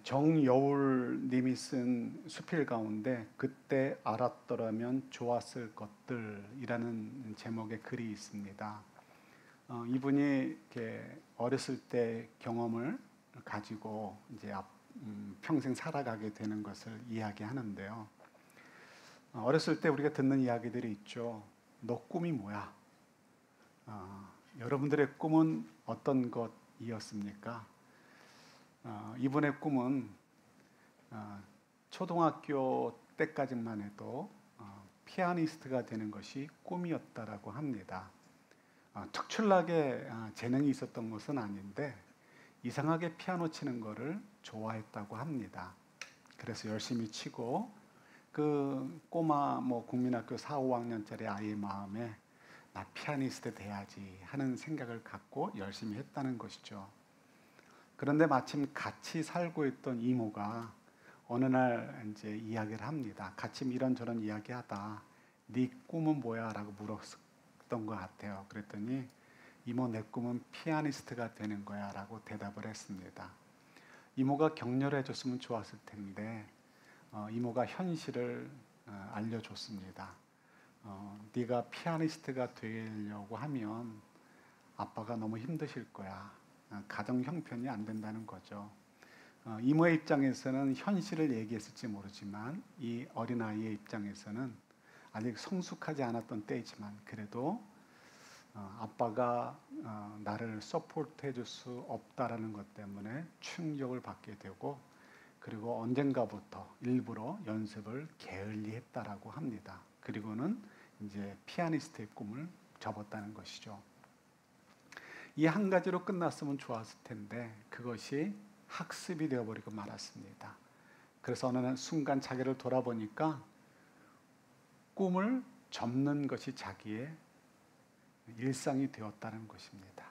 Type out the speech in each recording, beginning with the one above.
정여울님이 쓴 수필 가운데 그때 알았더라면 좋았을 것들이라는 제목의 글이 있습니다. 이분이 이렇게 어렸을 때 경험을 가지고 이제 평생 살아가게 되는 것을 이야기하는데요. 어렸을 때 우리가 듣는 이야기들이 있죠. 너 꿈이 뭐야? 여러분들의 꿈은 어떤 것이었습니까? 이분의 꿈은 초등학교 때까지만 해도 피아니스트가 되는 것이 꿈이었다라고 합니다. 특출나게 재능이 있었던 것은 아닌데 이상하게 피아노 치는 거를 좋아했다고 합니다. 그래서 열심히 치고 그 꼬마 국민학교 4, 5학년짜리 아이의 마음에 나 피아니스트 돼야지 하는 생각을 갖고 열심히 했다는 것이죠. 그런데 마침 같이 살고 있던 이모가 어느 날 이제 이야기를 합니다. 같이 이런저런 이야기하다 네 꿈은 뭐야? 라고 물었던 것 같아요. 그랬더니 이모 내 꿈은 피아니스트가 되는 거야 라고 대답을 했습니다. 이모가 격려를 해줬으면 좋았을 텐데 이모가 현실을 알려줬습니다. 네가 피아니스트가 되려고 하면 아빠가 너무 힘드실 거야. 가정 형편이 안 된다는 거죠. 이모의 입장에서는 현실을 얘기했을지 모르지만 이 어린아이의 입장에서는 아직 성숙하지 않았던 때이지만 그래도 아빠가 나를 서포트 해줄 수 없다라는 것 때문에 충격을 받게 되고 그리고 언젠가부터 일부러 연습을 게을리했다라고 합니다. 그리고는 이제 피아니스트의 꿈을 접었다는 것이죠. 이 한 가지로 끝났으면 좋았을 텐데 그것이 학습이 되어버리고 말았습니다. 그래서 어느 순간 자기를 돌아보니까 꿈을 접는 것이 자기의 일상이 되었다는 것입니다.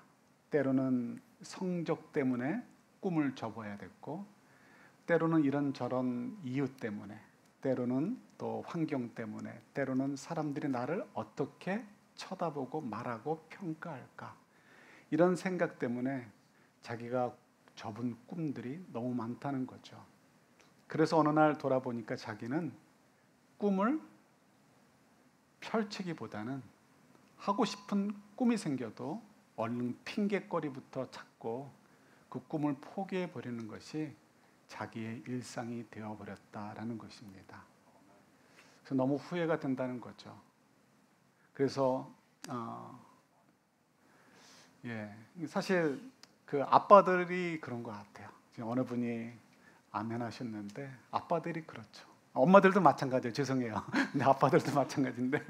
때로는 성적 때문에 꿈을 접어야 됐고 때로는 이런저런 이유 때문에 때로는 또 환경 때문에 때로는 사람들이 나를 어떻게 쳐다보고 말하고 평가할까 이런 생각 때문에 자기가 접은 꿈들이 너무 많다는 거죠. 그래서 어느 날 돌아보니까 자기는 꿈을 펼치기보다는 하고 싶은 꿈이 생겨도 얼른 핑계거리부터 찾고 그 꿈을 포기해 버리는 것이 자기의 일상이 되어버렸다라는 것입니다. 그래서 너무 후회가 된다는 거죠. 그래서 사실 그 아빠들이 그런 것 같아요. 지금 어느 분이 아멘 하셨는데 아빠들이 그렇죠. 엄마들도 마찬가지예요. 죄송해요. 근데 아빠들도 마찬가지인데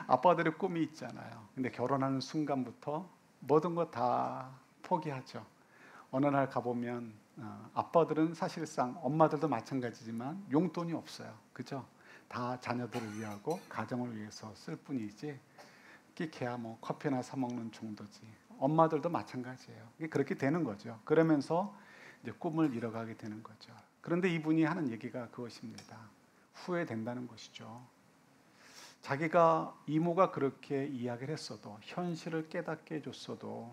아빠들의 꿈이 있잖아요. 근데 결혼하는 순간부터 모든 거 다 포기하죠. 어느 날 가보면 아빠들은 사실상 엄마들도 마찬가지지만 용돈이 없어요. 그죠? 다 자녀들을 위하고 가정을 위해서 쓸 뿐이지 걔야 커피나 사 먹는 정도지. 엄마들도 마찬가지예요. 그렇게 되는 거죠. 그러면서 이제 꿈을 잃어가게 되는 거죠. 그런데 이분이 하는 얘기가 그것입니다. 후회된다는 것이죠. 자기가 이모가 그렇게 이야기를 했어도 현실을 깨닫게 해줬어도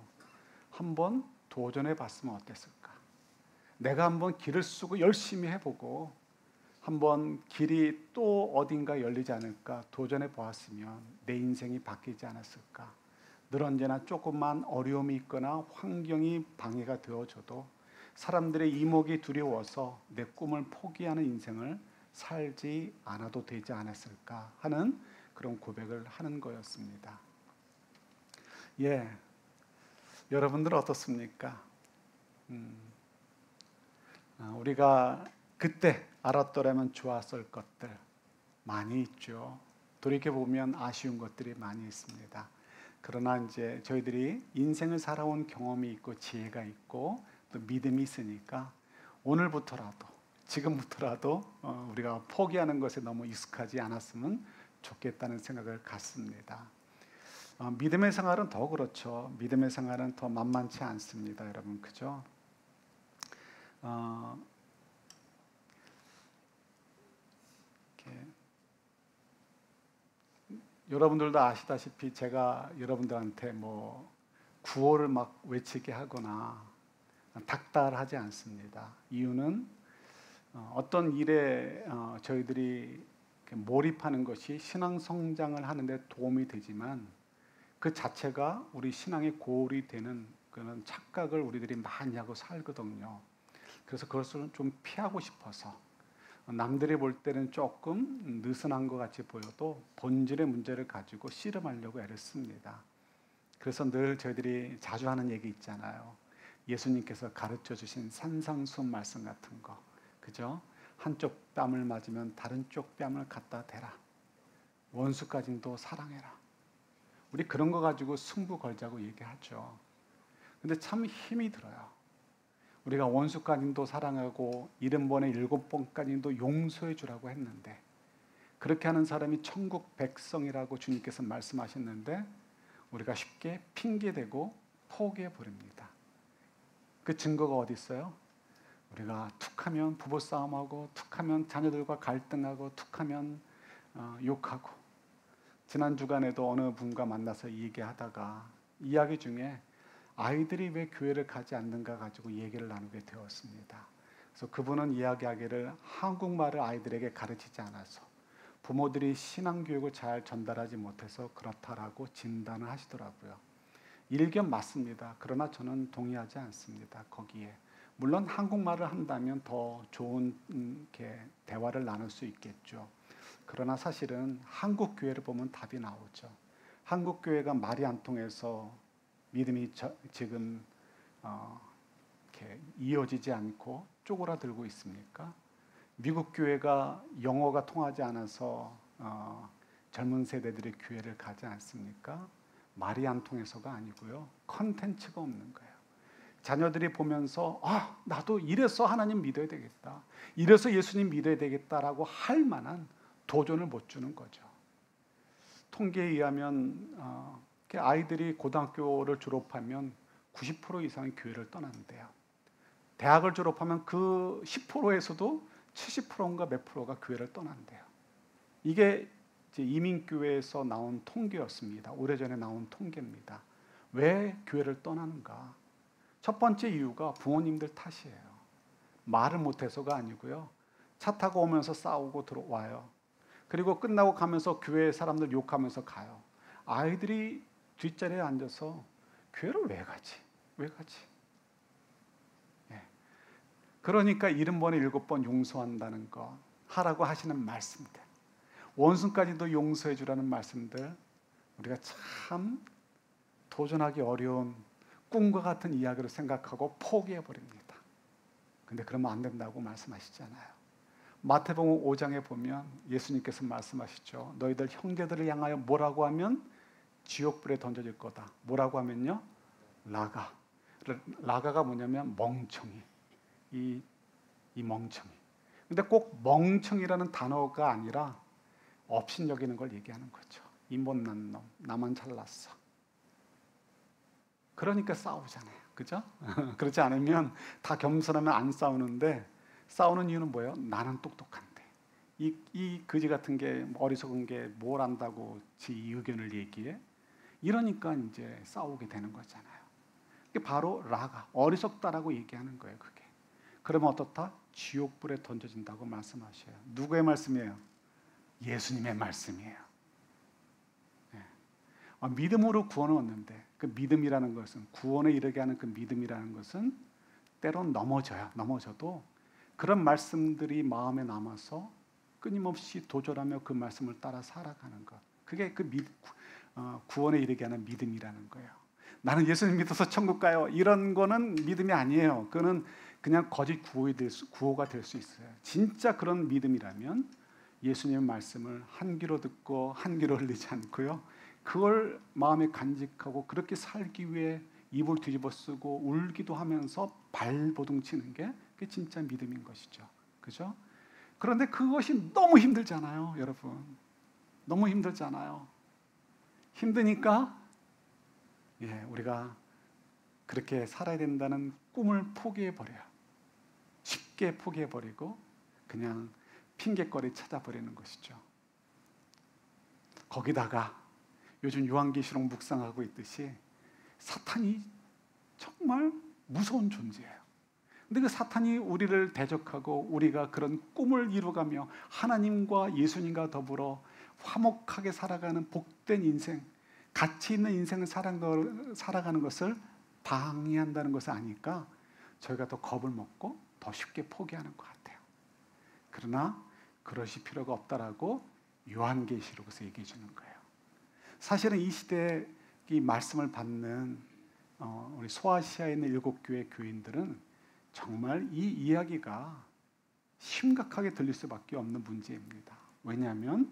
한번 도전해 봤으면 어땠을까? 내가 한번 길을 쓰고 열심히 해보고 한번 길이 또 어딘가 열리지 않을까 도전해 보았으면 내 인생이 바뀌지 않았을까? 늘 언제나 조금만 어려움이 있거나 환경이 방해가 되어져도 사람들의 이목이 두려워서 내 꿈을 포기하는 인생을 살지 않아도 되지 않았을까 하는 그런 고백을 하는 거였습니다. 여러분들 어떻습니까? 우리가 그때 알았더라면 좋았을 것들 많이 있죠. 돌이켜보면 아쉬운 것들이 많이 있습니다. 그러나 이제 저희들이 인생을 살아온 경험이 있고 지혜가 있고 또 믿음이 있으니까 오늘부터라도 지금부터라도 우리가 포기하는 것에 너무 익숙하지 않았으면 좋겠다는 생각을 갖습니다. 믿음의 생활은 더 그렇죠. 믿음의 생활은 더 만만치 않습니다, 여러분. 그죠? 여러분들도 아시다시피 제가 여러분들한테 구호를 막 외치게 하거나 닥달하지 않습니다. 이유는 어떤 일에 저희들이 몰입하는 것이 신앙 성장을 하는데 도움이 되지만 그 자체가 우리 신앙의 고울이 되는 그런 착각을 우리들이 많이 하고 살거든요. 그래서 그것을 좀 피하고 싶어서 남들이 볼 때는 조금 느슨한 것 같이 보여도 본질의 문제를 가지고 씨름하려고 애를 씁니다. 그래서 늘 저희들이 자주 하는 얘기 있잖아요. 예수님께서 가르쳐 주신 산상수훈 말씀 같은 거, 그죠? 한쪽 뺨을 맞으면 다른 쪽 뺨을 갖다 대라. 원수까지도 사랑해라. 우리 그런 거 가지고 승부 걸자고 얘기하죠. 근데 참 힘이 들어요. 우리가 원수까지도 사랑하고 70번에 7번까지도 용서해 주라고 했는데 그렇게 하는 사람이 천국 백성이라고 주님께서 말씀하셨는데 우리가 쉽게 핑계대고 포기해 버립니다. 그 증거가 어디 있어요? 우리가 툭하면 부부싸움하고 툭하면 자녀들과 갈등하고 툭하면 욕하고 지난 주간에도 어느 분과 만나서 얘기하다가 이야기 중에 아이들이 왜 교회를 가지 않는가 가지고 얘기를 나누게 되었습니다. 그래서 그분은 이야기하기를 한국말을 아이들에게 가르치지 않아서 부모들이 신앙교육을 잘 전달하지 못해서 그렇다라고 진단을 하시더라고요. 일견 맞습니다. 그러나 저는 동의하지 않습니다. 거기에 물론 한국말을 한다면 더 좋은 대화를 나눌 수 있겠죠. 그러나 사실은 한국 교회를 보면 답이 나오죠. 한국 교회가 말이 안 통해서 믿음이 지금 이렇게 이어지지 않고 쪼그라들고 있습니까? 미국 교회가 영어가 통하지 않아서 젊은 세대들이 교회를 가지 않습니까? 말이 안 통해서가 아니고요. 컨텐츠가 없는 거예요. 자녀들이 보면서 나도 이래서 하나님 믿어야 되겠다. 이래서 예수님 믿어야 되겠다라고 할 만한 도전을 못 주는 거죠. 통계에 의하면 아이들이 고등학교를 졸업하면 90% 이상이 교회를 떠나는데요. 대학을 졸업하면 그 10%에서도 70%인가 몇 프로가 교회를 떠난대요. 이게 이민교회에서 나온 통계였습니다. 오래전에 나온 통계입니다. 왜 교회를 떠나는가? 첫 번째 이유가 부모님들 탓이에요. 말을 못해서가 아니고요. 차 타고 오면서 싸우고 들어와요. 그리고 끝나고 가면서 교회 사람들 욕하면서 가요. 아이들이 뒷자리에 앉아서 교회를 왜 가지? 왜 가지? 예. 그러니까 70번에 7번 용서한다는 거 하라고 하시는 말씀들, 원수까지도 용서해 주라는 말씀들, 우리가 참 도전하기 어려운 꿈과 같은 이야기를 생각하고 포기해 버립니다. 근데 그러면 안 된다고 말씀하시잖아요. 마태복음 5장에 보면 예수님께서 말씀하시죠. 너희들 형제들을 향하여 뭐라고 하면 지옥불에 던져질 거다. 뭐라고 하면요? 라가. 라가가 뭐냐면 멍청이. 이 멍청이. 근데 꼭 멍청이라는 단어가 아니라 업신여기는 걸 얘기하는 거죠. 이 못난 놈, 나만 잘났어. 그러니까 싸우잖아요. 그죠? 그렇지 않으면 다 겸손하면 안 싸우는데 싸우는 이유는 뭐예요? 나는 똑똑한데. 이 거지 같은 게 어리석은 게 뭘 안다고 지 의견을 얘기해? 이러니까 이제 싸우게 되는 거잖아요. 이게 바로 라가, 어리석다라고 얘기하는 거예요. 그게. 그러면 어떻다? 지옥불에 던져진다고 말씀하셔요. 누구의 말씀이에요? 예수님의 말씀이에요. 네. 믿음으로 구원을 얻는데 그 믿음이라는 것은, 구원에 이르게 하는 그 믿음이라는 것은 때론 넘어져도 그런 말씀들이 마음에 남아서 끊임없이 도전하며 그 말씀을 따라 살아가는 것. 그게 그 구원에 이르게 하는 믿음이라는 거예요. 나는 예수님 믿어서 천국 가요. 이런 거는 믿음이 아니에요. 그거는 그냥 거짓 구호가 될 수 있어요. 진짜 그런 믿음이라면 예수님의 말씀을 한 귀로 듣고 한 귀로 흘리지 않고요. 그걸 마음에 간직하고 그렇게 살기 위해 입을 뒤집어 쓰고 울기도 하면서 발버둥 치는 게 그게 진짜 믿음인 것이죠. 그죠? 그런데 그것이 너무 힘들잖아요, 여러분. 너무 힘들잖아요. 힘드니까 우리가 그렇게 살아야 된다는 꿈을 포기해버려요. 쉽게 포기해버리고 그냥 핑계거리 찾아버리는 것이죠. 거기다가 요즘 요한계시록 묵상하고 있듯이 사탄이 정말 무서운 존재예요. 근데 그 사탄이 우리를 대적하고 우리가 그런 꿈을 이루가며 하나님과 예수님과 더불어 화목하게 살아가는 복된 인생, 가치 있는 인생을 살아가는 것을 방해한다는 것을 아니까 저희가 더 겁을 먹고 더 쉽게 포기하는 것 같아요. 그러나 그러실 필요가 없다라고 요한계시록에서 얘기해 주는 거예요. 사실은 이 시대에 이 말씀을 받는 우리 소아시아에 있는 7교회 교인들은 정말 이 이야기가 심각하게 들릴 수밖에 없는 문제입니다. 왜냐하면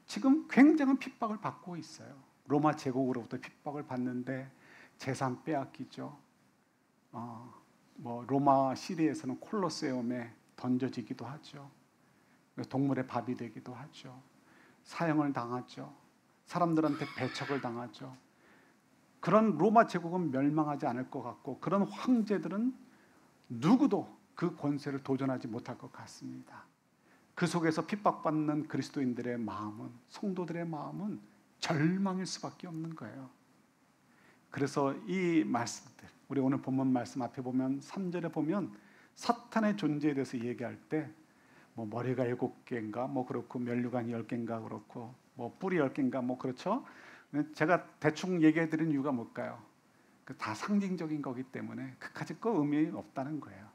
지금 굉장한 핍박을 받고 있어요. 로마 제국으로부터 핍박을 받는데 재산 빼앗기죠. 로마 시리에서는 콜로세움에 던져지기도 하죠. 동물의 밥이 되기도 하죠. 사형을 당하죠. 사람들한테 배척을 당하죠. 그런 로마 제국은 멸망하지 않을 것 같고 그런 황제들은 누구도 그 권세를 도전하지 못할 것 같습니다. 그 속에서 핍박받는 그리스도인들의 마음은, 성도들의 마음은 절망일 수밖에 없는 거예요. 그래서 이 말씀들, 우리 오늘 본문 말씀 앞에 보면 3절에 보면 사탄의 존재에 대해서 얘기할 때 머리가 7개인가 그렇고 면류관이 10개인가 그렇고 뿔이 10개인가 그렇죠. 제가 대충 얘기해 드린 이유가 뭘까요? 다 상징적인 거기 때문에 그까짓 거 의미 없다는 거예요.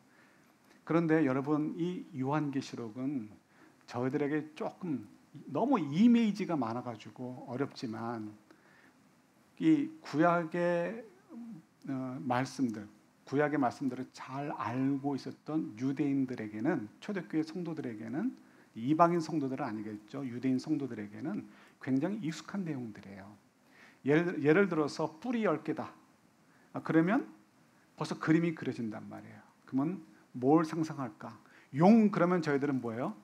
그런데 여러분, 이 요한계시록은 저희들에게 조금 너무 이미지가 많아가지고 어렵지만 이 구약의 말씀들을 잘 알고 있었던 유대인들에게는, 초대교회 성도들에게는, 이방인 성도들은 아니겠죠. 유대인 성도들에게는 굉장히 익숙한 내용들이에요. 예를 들어서 뿔이 10개다. 그러면 벌써 그림이 그려진단 말이에요. 그러면 뭘 상상할까? 용, 그러면 저희들은 뭐예요?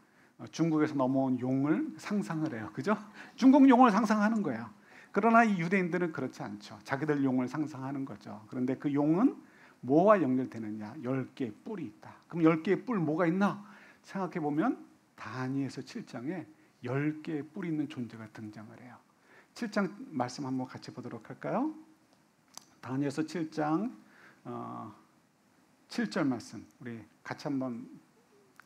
중국에서 넘어온 용을 상상을 해요. 그죠? 중국 용을 상상하는 거예요. 그러나 이 유대인들은 그렇지 않죠. 자기들 용을 상상하는 거죠. 그런데 그 용은 뭐와 연결되느냐? 10개의 뿔이 있다. 그럼 10개의 뿔 뭐가 있나? 생각해 보면 다니엘서 7장에 10개의 뿔이 있는 존재가 등장을 해요. 7장 말씀 한번 같이 보도록 할까요? 다니엘서 7장 7절 말씀 우리 같이 한번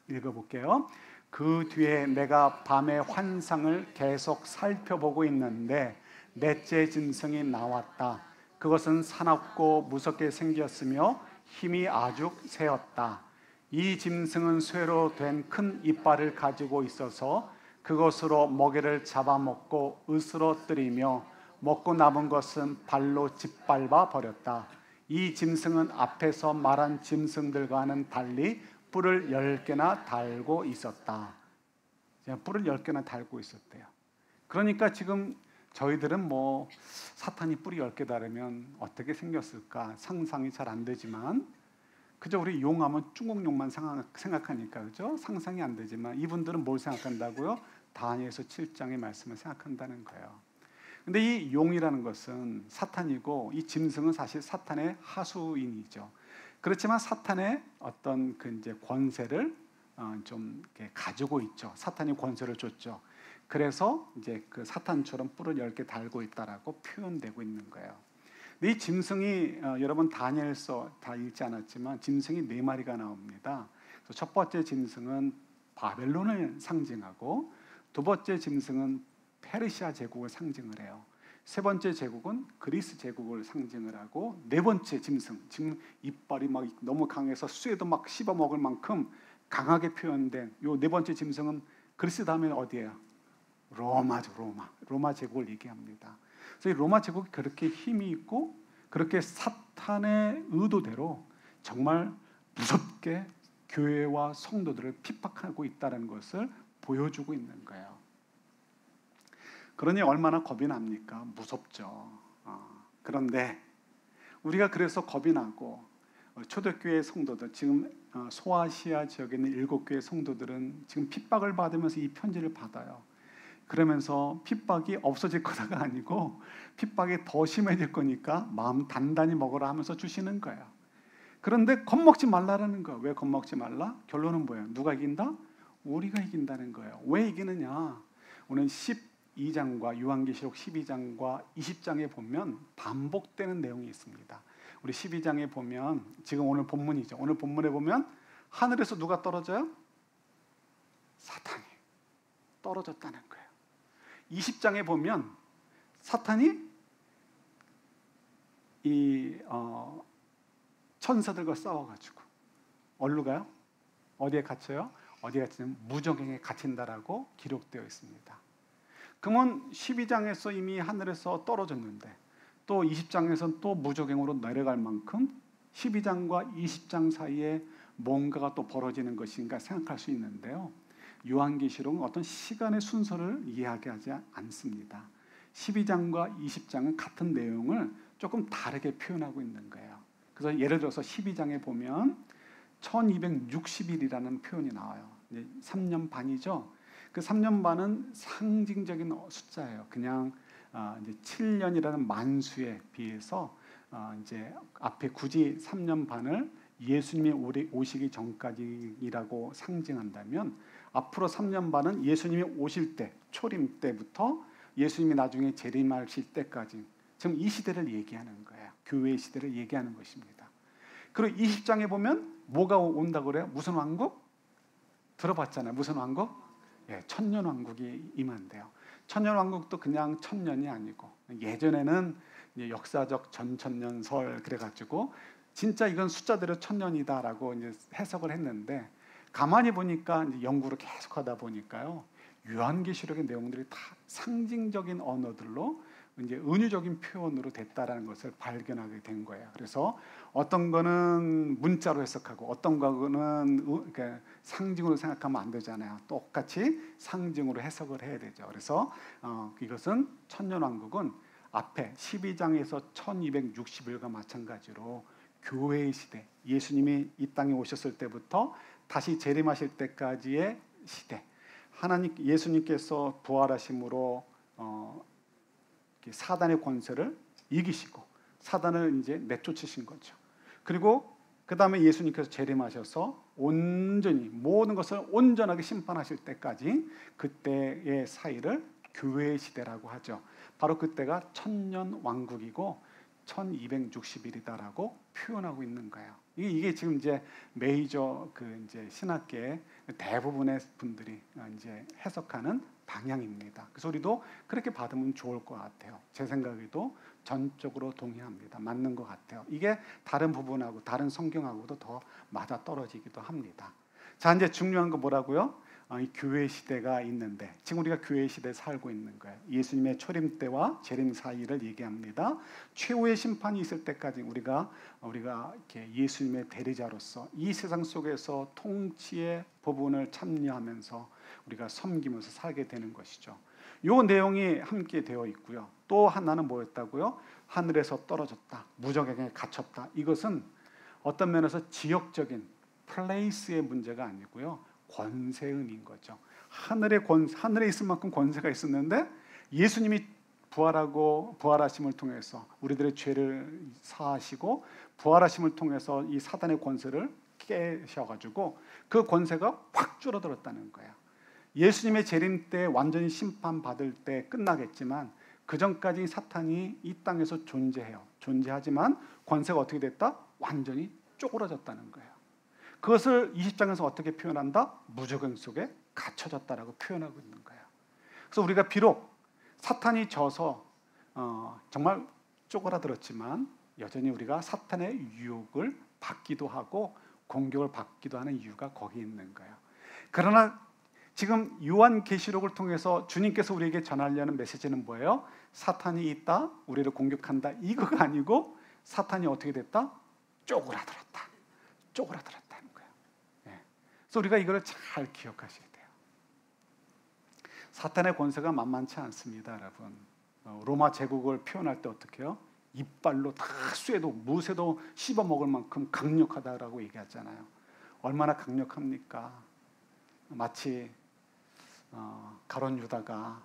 읽어볼게요. 그 뒤에 내가 밤의 환상을 계속 살펴보고 있는데 넷째 짐승이 나왔다. 그것은 사납고 무섭게 생겼으며 힘이 아주 세었다. 이 짐승은 쇠로 된 큰 이빨을 가지고 있어서 그것으로 먹이를 잡아먹고 으스러뜨리며 먹고 남은 것은 발로 짓밟아 버렸다. 이 짐승은 앞에서 말한 짐승들과는 달리 뿔을 10개나 달고 있었다. 뿔을 10개나 달고 있었대요. 그러니까 지금 저희들은 사탄이 뿔이 10개 다르면 어떻게 생겼을까 상상이 잘 안 되지만, 그저 우리 용하면 중국 용만 생각하니까 그죠? 상상이 안 되지만 이분들은 뭘 생각한다고요? 다니엘서 7장의 말씀을 생각한다는 거예요. 근데 이 용이라는 것은 사탄이고 이 짐승은 사실 사탄의 하수인이죠. 그렇지만 사탄의 어떤 이제 권세를 좀 이렇게 가지고 있죠. 사탄이 권세를 줬죠. 그래서 이제 그 사탄처럼 뿔을 10개 달고 있다라고 표현되고 있는 거예요. 근데 이 짐승이 여러분 다니엘서 다 읽지 않았지만 짐승이 4마리가 나옵니다. 그래서 첫 번째 짐승은 바벨론을 상징하고, 두 번째 짐승은 페르시아 제국을 상징을 해요. 세 번째 제국은 그리스 제국을 상징을 하고, 네 번째 짐승, 지금 이빨이 막 너무 강해서 쇠도 막 씹어먹을 만큼 강하게 표현된 요 네 번째 짐승은 그리스 다음에 어디예요? 로마죠. 로마 제국을 얘기합니다. 그래서 이 로마 제국이 그렇게 힘이 있고 그렇게 사탄의 의도대로 정말 무섭게 교회와 성도들을 핍박하고 있다는 것을 보여주고 있는 거예요. 그러니 얼마나 겁이 납니까? 무섭죠. 그런데 우리가 그래서 겁이 나고 초대교회 성도들, 지금 소아시아 지역에 있는 7교회 성도들은 지금 핍박을 받으면서 이 편지를 받아요. 그러면서 핍박이 없어질 거다가 아니고 핍박이 더 심해질 거니까 마음 단단히 먹으라 하면서 주시는 거예요. 그런데 겁먹지 말라라는 거예요. 왜 겁먹지 말라? 결론은 뭐예요? 누가 이긴다? 우리가 이긴다는 거예요. 왜 이기느냐? 오늘 12장과 요한계시록 12장과 20장에 보면 반복되는 내용이 있습니다. 우리 12장에 보면, 지금 오늘 본문이죠. 오늘 본문에 보면 하늘에서 누가 떨어져요? 사탄이 떨어졌다는 거예요. 20장에 보면 사탄이 이 천사들과 싸워가지고 어디로 가요? 어디에 갇혀요? 어디에 갇히면 무저갱에 갇힌다라고 기록되어 있습니다. 그러면 12장에서 이미 하늘에서 떨어졌는데 또 20장에서는 또 무저갱으로 내려갈 만큼 12장과 20장 사이에 뭔가가 또 벌어지는 것인가 생각할 수 있는데요. 요한계시록은 어떤 시간의 순서를 이야기하지 않습니다. 12장과 20장은 같은 내용을 조금 다르게 표현하고 있는 거예요. 그래서 예를 들어서 12장에 보면 1260일이라는 표현이 나와요. 3년 반이죠. 그 3년 반은 상징적인 숫자예요. 그냥 이제 7년이라는 만수에 비해서 이제 앞에 굳이 3년 반을 예수님이 오시기 전까지라고 상징한다면 앞으로 3년 반은 예수님이 오실 때, 초림 때부터 예수님이 나중에 재림하실 때까지 지금 이 시대를 얘기하는 거예요. 교회의 시대를 얘기하는 것입니다. 그리고 20장에 보면 뭐가 온다고 그래요? 무슨 왕국? 들어봤잖아요. 무슨 왕국? 예, 천년 왕국이 임한대요. 천년 왕국도 그냥 천년이 아니고 예전에는 이제 역사적 전천년설 그래가지고 진짜 이건 숫자대로 천년이다라고 이제 해석을 했는데 가만히 보니까 이제 연구를 계속하다 보니까요. 요한계시록의 내용들이 다 상징적인 언어들로 이제 은유적인 표현으로 됐다라는 것을 발견하게 된 거예요. 그래서 어떤 거는 문자로 해석하고 어떤 거는 상징으로 생각하면 안 되잖아요. 똑같이 상징으로 해석을 해야 되죠. 그래서 이것은 천년왕국은 앞에 12장에서 1260일과 마찬가지로 교회의 시대, 예수님이 이 땅에 오셨을 때부터 다시 재림하실 때까지의 시대, 예수님께서 부활하심으로 사단의 권세를 이기시고 사단을 이제 내쫓으신 거죠. 그리고 그 다음에 예수님께서 재림하셔서 온전히 모든 것을 온전하게 심판하실 때까지 그때의 사이를 교회의 시대라고 하죠. 바로 그때가 천년 왕국이고 1260일이다라고 표현하고 있는 거예요. 이게 지금 이제 메이저 이제 신학계 대부분의 분들이 이제 해석하는 방향입니다. 그래서 우리도 그렇게 받으면 좋을 것 같아요. 제 생각에도 전적으로 동의합니다. 맞는 것 같아요. 이게 다른 부분하고 다른 성경하고도 더 맞아 떨어지기도 합니다. 자, 이제 중요한 거 뭐라고요? 이 교회 시대가 있는데 지금 우리가 교회 시대에 살고 있는 거예요. 예수님의 초림 때와 재림 사이를 얘기합니다. 최후의 심판이 있을 때까지 우리가 이렇게 예수님의 대리자로서 이 세상 속에서 통치의 부분을 참여하면서 우리가 섬기면서 살게 되는 것이죠. 이 내용이 함께 되어 있고요. 또 하나는 뭐였다고요? 하늘에서 떨어졌다, 무저갱에 갇혔다. 이것은 어떤 면에서 지역적인 플레이스의 문제가 아니고요. 권세의 의미인 거죠. 하늘에 있을 만큼 권세가 있었는데 예수님이 부활하심을 통해서 우리들의 죄를 사하시고 부활하심을 통해서 이 사단의 권세를 깨셔가지고 그 권세가 확 줄어들었다는 거예요. 예수님의 재림 때 완전히 심판받을 때 끝나겠지만 그 전까지 사탄이 이 땅에서 존재하지만 권세가 어떻게 됐다? 완전히 쪼그라졌다는 거예요. 그것을 20장에서 어떻게 표현한다? 무저갱 속에 갇혀졌다라고 표현하고 있는 거예요. 그래서 우리가 비록 사탄이 져서 정말 쪼그라들었지만 여전히 우리가 사탄의 유혹을 받기도 하고 공격을 받기도 하는 이유가 거기 있는 거예요. 그러나 지금 요한계시록을 통해서 주님께서 우리에게 전하려는 메시지는 뭐예요? 사탄이 있다, 우리를 공격한다, 이거가 아니고 사탄이 어떻게 됐다? 쪼그라들었다는 거예요. 그래서 우리가 이걸 잘 기억하셔야 돼요. 사탄의 권세가 만만치 않습니다, 여러분. 로마 제국을 표현할 때 어떻게 해요? 이빨로 다 무쇠도 씹어먹을 만큼 강력하다라고 얘기하잖아요. 얼마나 강력합니까? 마치 가룟 유다가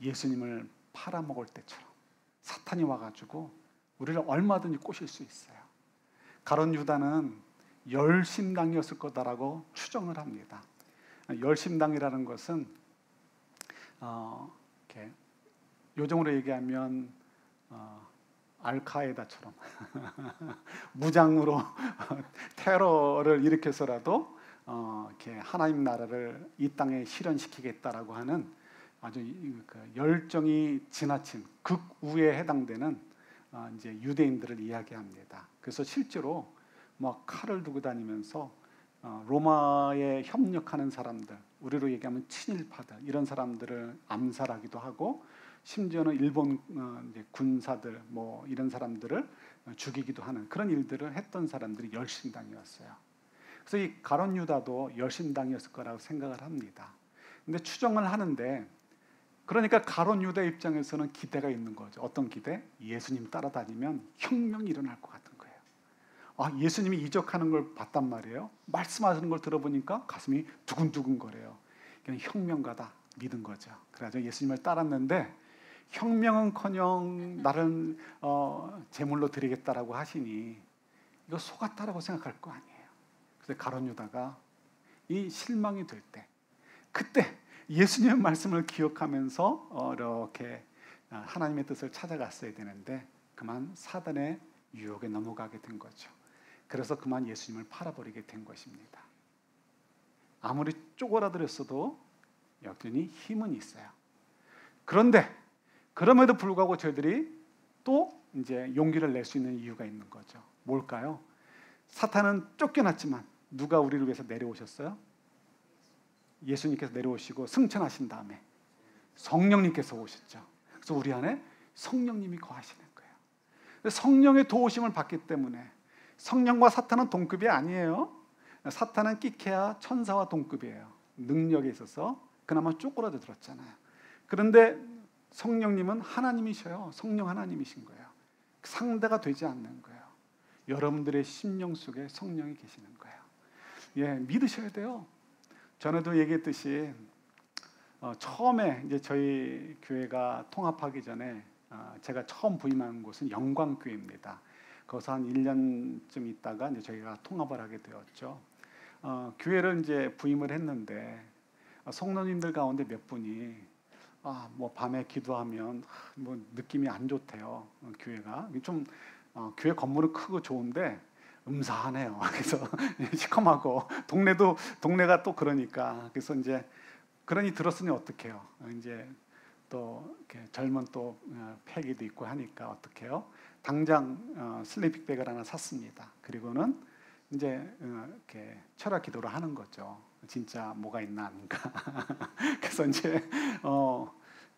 예수님을 팔아먹을 때처럼 사탄이 와가지고 우리를 얼마든지 꼬실 수 있어요. 가룟 유다는 열심당이었을 거다라고 추정을 합니다. 열심당이라는 것은 이렇게 요즘으로 얘기하면 알카에다처럼 무장으로 테러를 일으켜서라도 이렇게 하나님 나라를 이 땅에 실현시키겠다라고 하는 아주 열정이 지나친 극우에 해당되는 이제 유대인들을 이야기합니다. 그래서 실제로 막 칼을 두고 다니면서 로마에 협력하는 사람들, 우리로 얘기하면 친일파들 이런 사람들을 암살하기도 하고, 심지어는 일본 이제 군사들 뭐 이런 사람들을 죽이기도 하는 그런 일들을 했던 사람들이 열심당이었어요. 그래서 이 가룟 유다도 열심당이었을 거라고 생각을 합니다. 근데 추정을 하는데, 그러니까 가룟 유다 입장에서는 기대가 있는 거죠. 어떤 기대? 예수님 따라다니면 혁명이 일어날 것 같은 거예요. 예수님이 이적하는 걸 봤단 말이에요. 말씀하시는 걸 들어보니까 가슴이 두근두근 거려요. 그냥 혁명가다 믿은 거죠. 그래서 예수님을 따랐는데, 혁명은커녕 나를 제물로 드리겠다라고 하시니 이거 속았다라고 생각할 거 아니에요. 그래서 가룟 유다가 이 실망이 될 때, 그때 예수님의 말씀을 기억하면서 이렇게 하나님의 뜻을 찾아갔어야 되는데 그만 사단의 유혹에 넘어가게 된 거죠. 그래서 그만 예수님을 팔아버리게 된 것입니다. 아무리 쪼그라들었어도 여전히 힘은 있어요. 그런데 그럼에도 불구하고 저희들이 또 이제 용기를 낼 수 있는 이유가 있는 거죠. 뭘까요? 사탄은 쫓겨났지만 누가 우리를 위해서 내려오셨어요? 예수님께서 내려오시고 승천하신 다음에 성령님께서 오셨죠. 그래서 우리 안에 성령님이 거하시는 거예요. 성령의 도우심을 받기 때문에, 성령과 사탄은 동급이 아니에요. 사탄은 끼케야 천사와 동급이에요. 능력에 있어서 그나마 쪼그라들었잖아요. 그런데 성령님은 하나님이셔요. 성령 하나님이신 거예요. 상대가 되지 않는 거예요. 여러분들의 심령 속에 성령이 계시는 거예요. 예, 믿으셔야 돼요. 전에도 얘기했듯이 처음에 이제 저희 교회가 통합하기 전에 제가 처음 부임한 곳은 영광교회입니다. 거기서 한 1년쯤 있다가 이제 저희가 통합을 하게 되었죠. 교회를 이제 부임을 했는데 성도님들 가운데 몇 분이 뭐 밤에 기도하면 뭐 느낌이 안 좋대요. 교회가 좀 교회 건물은 크고 좋은데 음산해요. 그래서 시커멓고 동네가 또 그러니까, 그래서 이제 그러니 들었으니 어떡해요. 이제 또 이렇게 젊은 또 패기도 있고 하니까 어떡해요. 당장 슬리핑백을 하나 샀습니다. 그리고는 이제 이렇게 철학 기도를 하는 거죠. 진짜 뭐가 있나 아닌가. 그래서 이제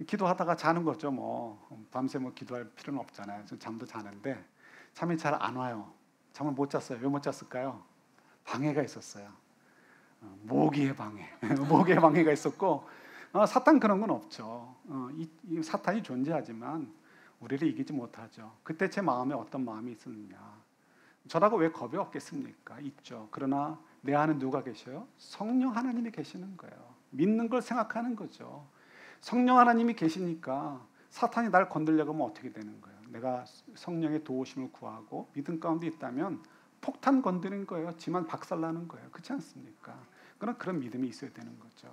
기도하다가 자는 거죠. 뭐 밤새 뭐 기도할 필요는 없잖아요. 잠도 자는데 잠이 잘 안 와요. 잠을 못 잤어요. 왜 못 잤을까요? 방해가 있었어요. 모기의 방해. 모기의 방해가 있었고, 사탄 그런 건 없죠. 이 사탄이 존재하지만 우리를 이기지 못하죠. 그때 제 마음에 어떤 마음이 있었느냐. 저라고 왜 겁이 없겠습니까? 있죠. 그러나 내 안에 누가 계셔요? 성령 하나님이 계시는 거예요. 믿는 걸 생각하는 거죠. 성령 하나님이 계시니까 사탄이 날 건들려고 하면 어떻게 되는 거예요? 내가 성령의 도우심을 구하고 믿음 가운데 있다면 폭탄 건드는 거예요. 지만 박살나는 거예요. 그렇지 않습니까? 그런 믿음이 있어야 되는 거죠.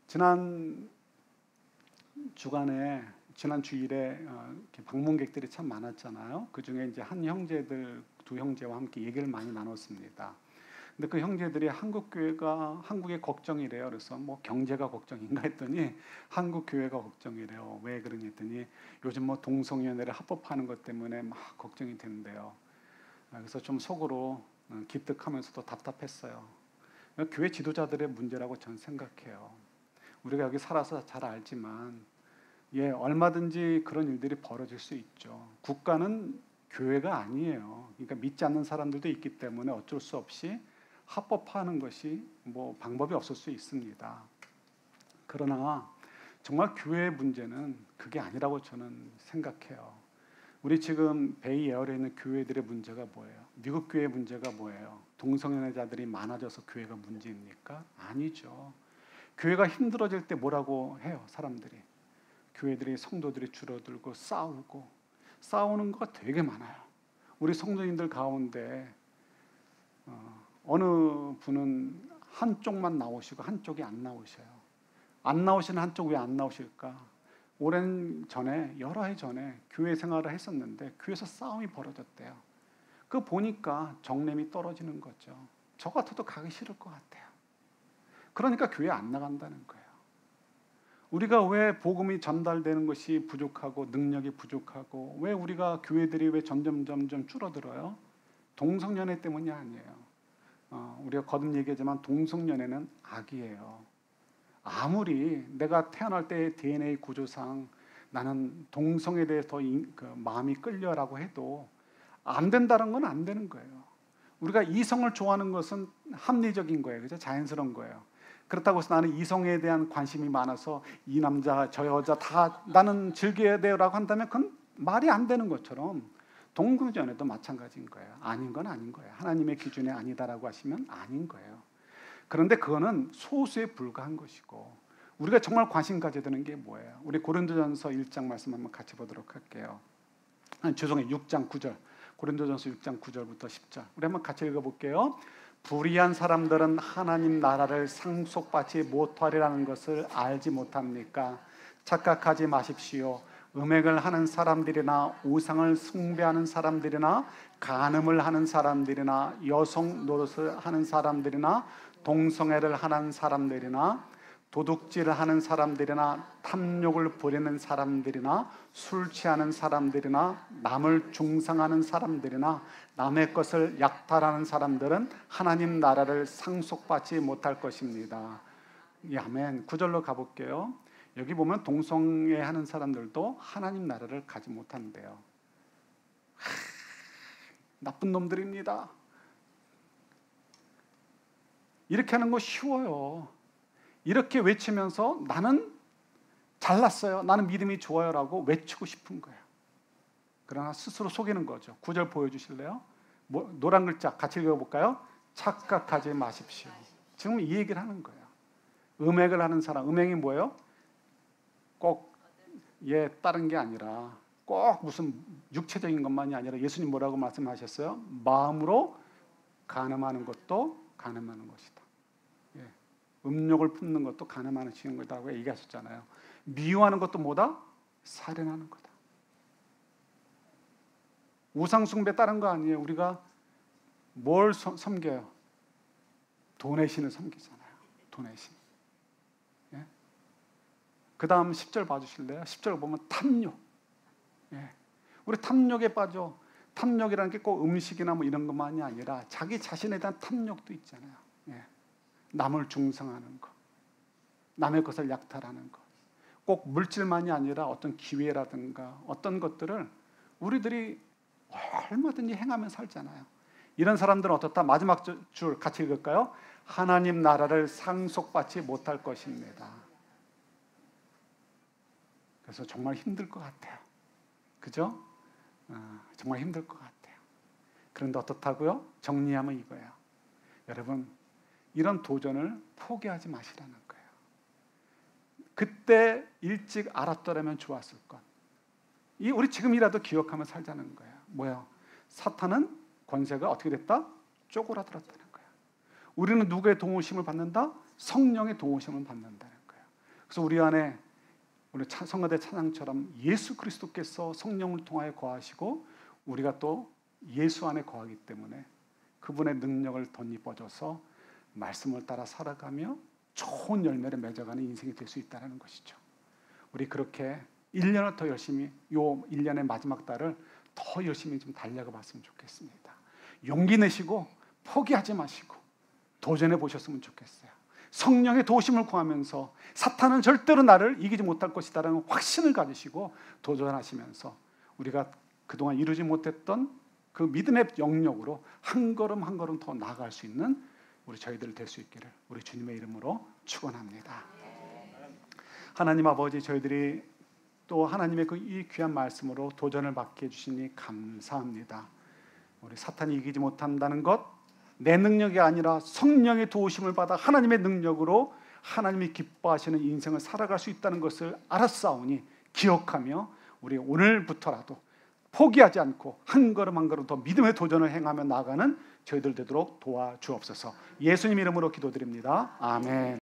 지난 주일에 방문객들이 참 많았잖아요. 그 중에 이제 두 형제와 함께 얘기를 많이 나눴습니다. 근데 그 형제들이 한국 교회가 한국의 걱정이래요. 그래서 뭐 경제가 걱정인가 했더니 한국 교회가 걱정이래요. 왜 그러니 했더니 요즘 뭐 동성연애를 합법화하는 것 때문에 막 걱정이 된대요. 그래서 좀 속으로 기특하면서도 답답했어요. 교회 지도자들의 문제라고 저는 생각해요. 우리가 여기 살아서 잘 알지만 얼마든지 그런 일들이 벌어질 수 있죠. 국가는 교회가 아니에요. 그러니까 믿지 않는 사람들도 있기 때문에 어쩔 수 없이 합법화하는 것이 뭐 방법이 없을 수 있습니다. 그러나 정말 교회의 문제는 그게 아니라고 저는 생각해요. 우리 지금 베이에어리에 있는 교회들의 문제가 뭐예요? 미국 교회의 문제가 뭐예요? 동성연애자들이 많아져서 교회가 문제입니까? 아니죠. 교회가 힘들어질 때 뭐라고 해요? 사람들이. 교회들이 성도들이 줄어들고 싸우는 거가 되게 많아요. 우리 성도님들 가운데 어느 분은 한쪽만 나오시고 한쪽이 안 나오셔요. 안 나오시는 한쪽 왜 안 나오실까? 오랜 전에, 여러 해 전에 교회 생활을 했었는데 교회에서 싸움이 벌어졌대요. 그거 보니까 정념이 떨어지는 거죠. 저 같아도 가기 싫을 것 같아요. 그러니까 교회 안 나간다는 거예요. 우리가 왜 복음이 전달되는 것이 부족하고 능력이 부족하고 왜 우리가 교회들이 왜 점점 줄어들어요? 동성연애 때문이 아니에요. 우리가 거듭 얘기하지만 동성연애는 악이에요. 아무리 내가 태어날 때의 DNA 구조상 나는 동성에 대해서 더 마음이 끌려라고 해도 안 된다는 건 안 되는 거예요. 우리가 이성을 좋아하는 것은 합리적인 거예요. 그죠? 자연스러운 거예요. 그렇다고 해서 나는 이성에 대한 관심이 많아서 이 남자 저 여자 다 나는 즐겨야 돼요라고 한다면 그건 말이 안 되는 것처럼 동성연애도 마찬가지인 거예요. 아닌 건 아닌 거예요. 하나님의 기준에 아니다라고 하시면 아닌 거예요. 그런데 그거는 소수에 불과한 것이고 우리가 정말 관심 가져야 되는 게 뭐예요? 우리 고린도전서 1장 말씀 한번 같이 보도록 할게요. 6장 9절. 고린도전서 6장 9절부터 10절. 우리 한번 같이 읽어볼게요. 불의한 사람들은 하나님 나라를 상속받지 못하리라는 것을 알지 못합니까? 착각하지 마십시오. 음행을 하는 사람들이나 우상을 숭배하는 사람들이나 간음을 하는 사람들이나 여성 노릇을 하는 사람들이나 동성애를 하는 사람들이나 도둑질을 하는 사람들이나 탐욕을 부리는 사람들이나 술 취하는 사람들이나 남을 중상하는 사람들이나 남의 것을 약탈하는 사람들은 하나님 나라를 상속받지 못할 것입니다. 아멘. 9절로 가볼게요. 여기 보면 동성애 하는 사람들도 하나님 나라를 가지 못한대요. 나쁜 놈들입니다. 이렇게 하는 거 쉬워요. 이렇게 외치면서 나는 잘났어요, 나는 믿음이 좋아요라고 외치고 싶은 거예요. 그러나 스스로 속이는 거죠. 9절 보여주실래요? 노란 글자 같이 읽어볼까요? 착각하지 마십시오. 지금 이 얘기를 하는 거예요. 음행을 하는 사람, 음행이 뭐예요? 꼭 다른 게 아니라 꼭 무슨 육체적인 것만이 아니라 예수님 뭐라고 말씀하셨어요? 마음으로 간음하는 것도 간음하는 것이다. 음욕을 품는 것도 간음하는 것이라고 얘기하셨잖아요. 미워하는 것도 뭐다? 살인하는 거다. 우상 숭배 다른 거 아니에요. 우리가 뭘 섬겨요? 돈의 신을 섬기잖아요. 돈의 신. 예? 그 다음 10절 봐주실래요? 10절 보면 탐욕. 예. 우리 탐욕에 빠져. 탐욕이라는 게 꼭 음식이나 뭐 이런 것만이 아니라 자기 자신에 대한 탐욕도 있잖아요. 예. 남을 중상하는 것, 남의 것을 약탈하는 것, 꼭 물질만이 아니라 어떤 기회라든가 어떤 것들을 우리들이 얼마든지 행하며 살잖아요. 이런 사람들은 어떻다? 마지막 줄 같이 읽을까요? 하나님 나라를 상속받지 못할 것입니다. 그래서 정말 힘들 것 같아요. 그죠? 정말 힘들 것 같아요. 그런데 어떻다고요? 정리하면 이거예요. 여러분, 이런 도전을 포기하지 마시라는 거예요. 그때 일찍 알았더라면 좋았을 것. 우리 지금이라도 기억하며 살자는 거예요. 뭐야? 사탄은 권세가 어떻게 됐다? 쪼그라들었다는 거예요. 우리는 누구의 도우심을 받는다? 성령의 도우심을 받는다는 거예요. 그래서 우리 안에 우리 성가대 찬양처럼 예수 그리스도께서 성령을 통하여 거하시고 우리가 또 예수 안에 거하기 때문에 그분의 능력을 덧입어줘서 말씀을 따라 살아가며 좋은 열매를 맺어가는 인생이 될 수 있다는 것이죠. 우리 그렇게 1년을 더 열심히, 요 1년의 마지막 달을 더 열심히 좀 달려가 봤으면 좋겠습니다. 용기 내시고 포기하지 마시고 도전해 보셨으면 좋겠어요. 성령의 도우심을 구하면서 사탄은 절대로 나를 이기지 못할 것이다라는 확신을 가지시고 도전하시면서 우리가 그동안 이루지 못했던 그 믿음의 영역으로 한 걸음 한 걸음 더 나아갈 수 있는 우리 저희들 될 수 있기를 우리 주님의 이름으로 축원합니다. 하나님 아버지, 저희들이 또 하나님의 이 귀한 말씀으로 도전을 받게 해주시니 감사합니다. 우리 사탄이 이기지 못한다는 것, 내 능력이 아니라 성령의 도우심을 받아 하나님의 능력으로 하나님이 기뻐하시는 인생을 살아갈 수 있다는 것을 알았사오니 기억하며 우리 오늘부터라도 포기하지 않고 한 걸음 한 걸음 더 믿음의 도전을 행하며 나아가는 저희들 되도록 도와주옵소서. 예수님 이름으로 기도드립니다. 아멘.